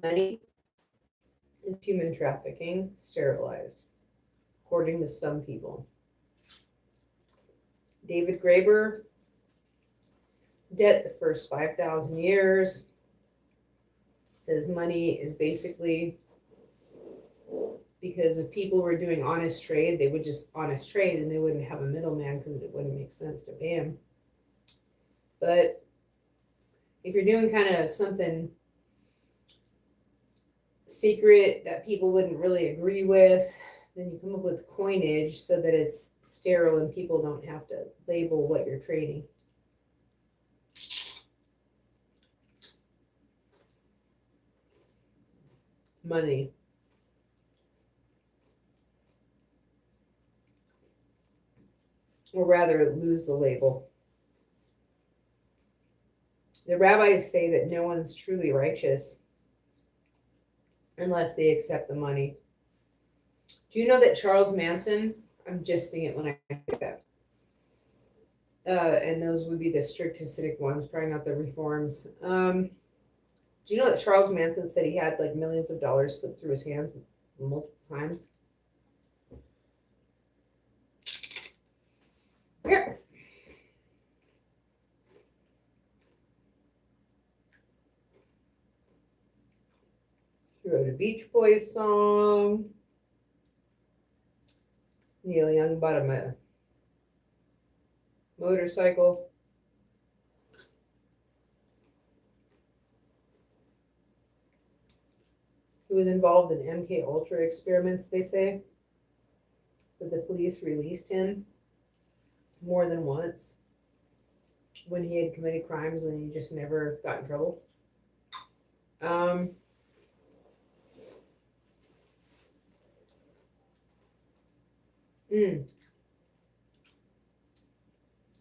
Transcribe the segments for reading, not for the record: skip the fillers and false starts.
Money is human trafficking sterilized, according to some people. David Graeber, debt the first 5,000 years, says money is basically because if people were doing honest trade, they would just honest trade and they wouldn't have a middleman because it wouldn't make sense to pay him. But if you're doing kind of something secret that people wouldn't really agree with, then you come up with coinage so that it's sterile and people don't have to label what you're trading. Money. Or rather, lose the label. The rabbis say that no one's truly righteous unless they accept the money. Do you know that Charles Manson, I'm just thinking it when I say that, and those would be the strict Hasidic ones, probably not the reforms. Do you know that Charles Manson said he had like millions of dollars slip through his hands multiple times? Yeah. He wrote a Beach Boys song. Neil Young bought him a motorcycle. He was involved in MK Ultra experiments, they say. But the police released him more than once when he had committed crimes and he just never got in trouble.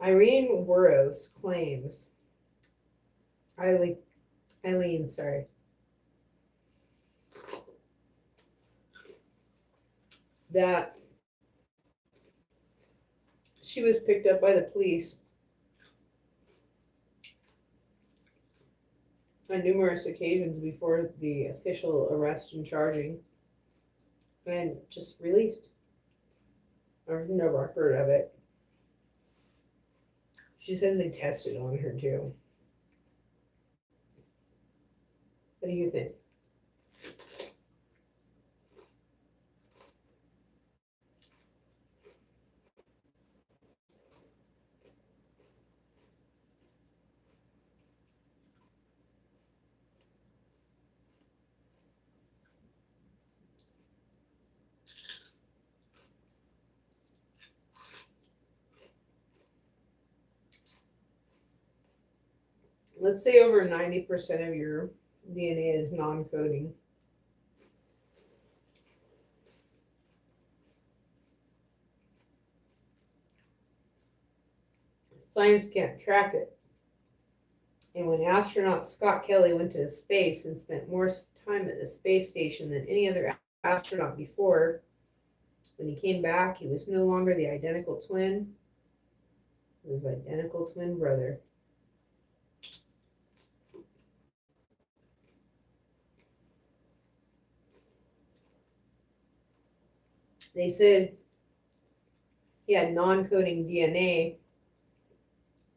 Irene Wuornos claims, Eileen, sorry, that she was picked up by the police on numerous occasions before the official arrest and charging and just released. There's no record of it. She says they tested on her too. What do you think? Let's say over 90% of your DNA is non-coding. Science can't track it. And when astronaut Scott Kelly went to space and spent more time at the space station than any other astronaut before, when he came back, he was no longer the identical twin. His identical twin brother. They said he had non-coding DNA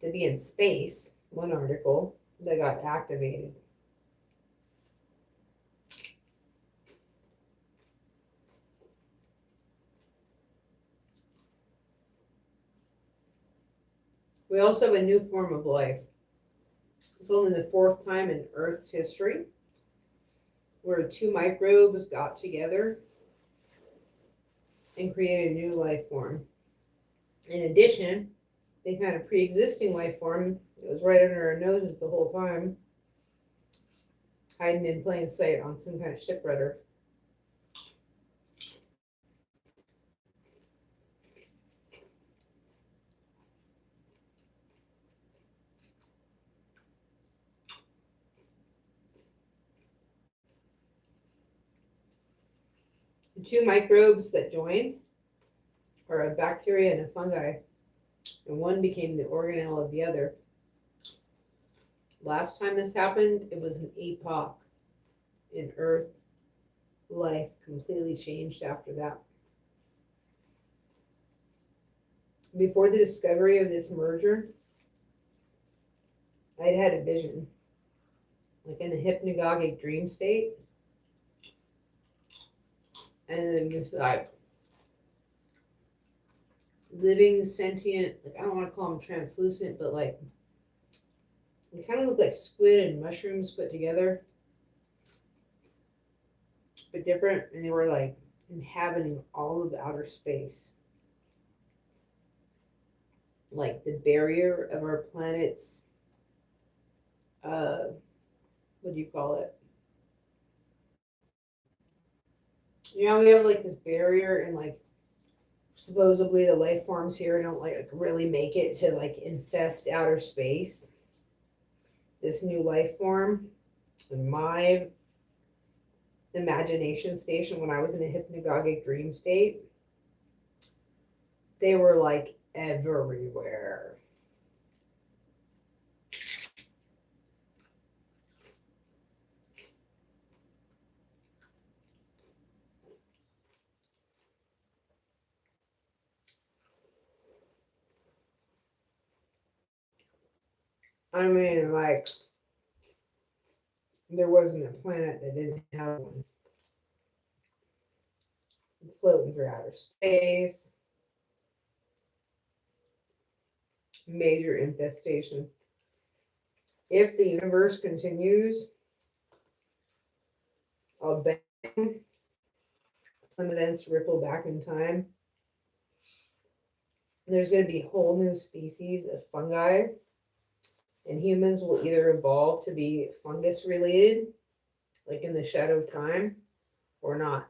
to be in space, one article, that got activated. We also have a new form of life. It's only the fourth time in Earth's history where two microbes got together and created a new life form. In addition, they had a pre-existing life form that was right under our noses the whole time, hiding in plain sight on some kind of ship rudder. The two microbes that joined are a bacteria and a fungi, and one became the organelle of the other. Last time this happened, it was an epoch in Earth life completely changed after that. Before the discovery of this merger, I'd had a vision, like in a hypnagogic dream state, and then just like living sentient, like I don't want to call them translucent, but like they kind of look like squid and mushrooms put together, but different, and they were like inhabiting all of outer space. Like the barrier of our planet's, what do you call it? You know, we have like this barrier, and like supposedly the life forms here don't like really make it to like infest outer space. This new life form, in my imagination station when I was in a hypnagogic dream state, they were like everywhere. I mean, like, there wasn't a planet that didn't have one floating through outer space. Major infestation. If the universe continues, I'll bet some events ripple back in time. There's going to be whole new species of fungi, and humans will either evolve to be fungus related, like in the shadow of time, or not.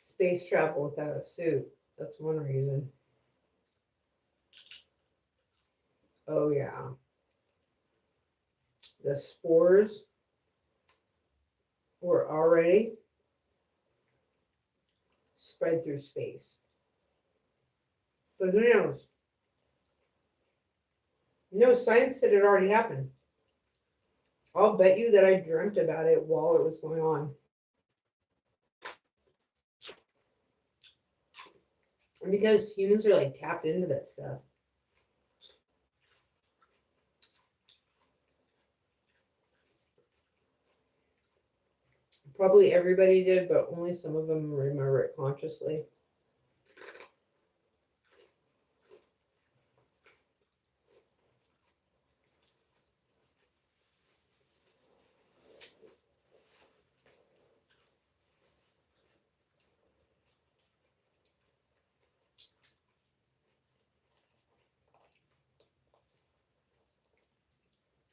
Space travel without a suit. That's one reason. Oh, yeah. The spores were already spread through space. But who knows? No, science said it already happened. I'll bet you that I dreamt about it while it was going on. And because humans are like tapped into that stuff. Probably everybody did, but only some of them remember it consciously.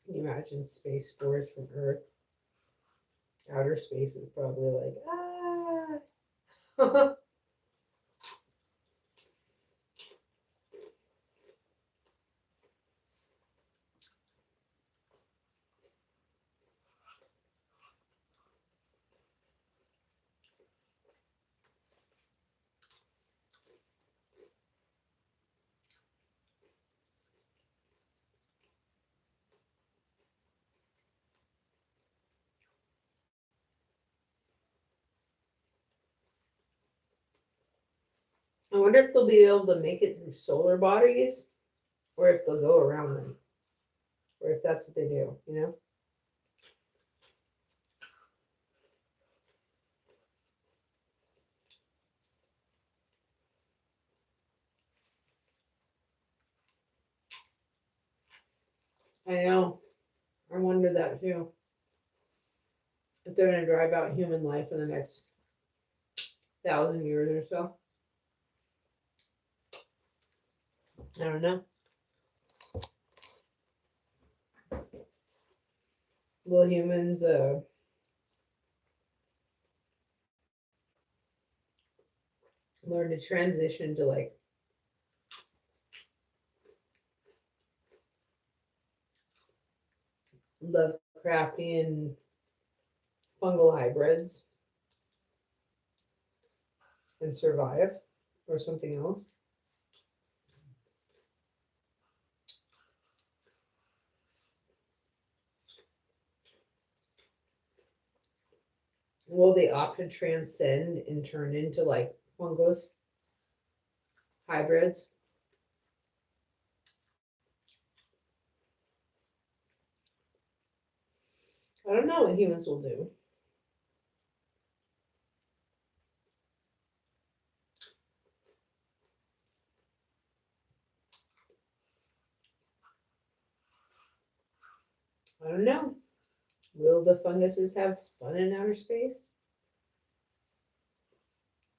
Can you imagine space spores from Earth? Outer space is probably like, ah. I wonder if they'll be able to make it through solar bodies, or if they'll go around them, or if that's what they do, you know? I know. I wonder that too. If they're going to drive out human life in the next 1,000 years or so. I don't know. Will humans learn to transition to like Lovecraftian fungal hybrids? and survive, or something else? Will they opt to transcend and turn into like fungus hybrids? I don't know what humans will do. I don't know. Will the funguses have fun in outer space?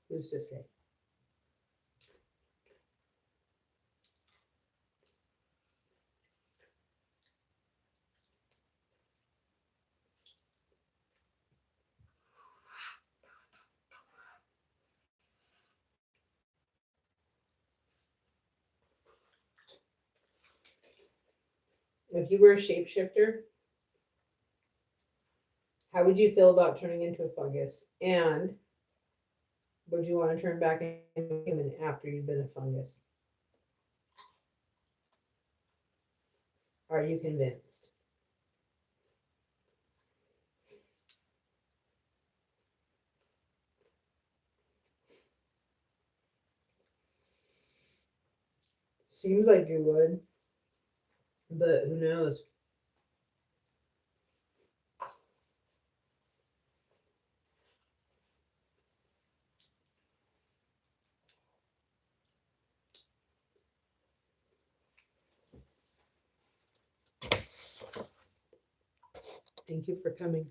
Who's to say? If you were a shapeshifter, how would you feel about turning into a fungus? And would you want to turn back into a human after you've been a fungus? Are you convinced? Seems like you would, but who knows? Thank you for coming.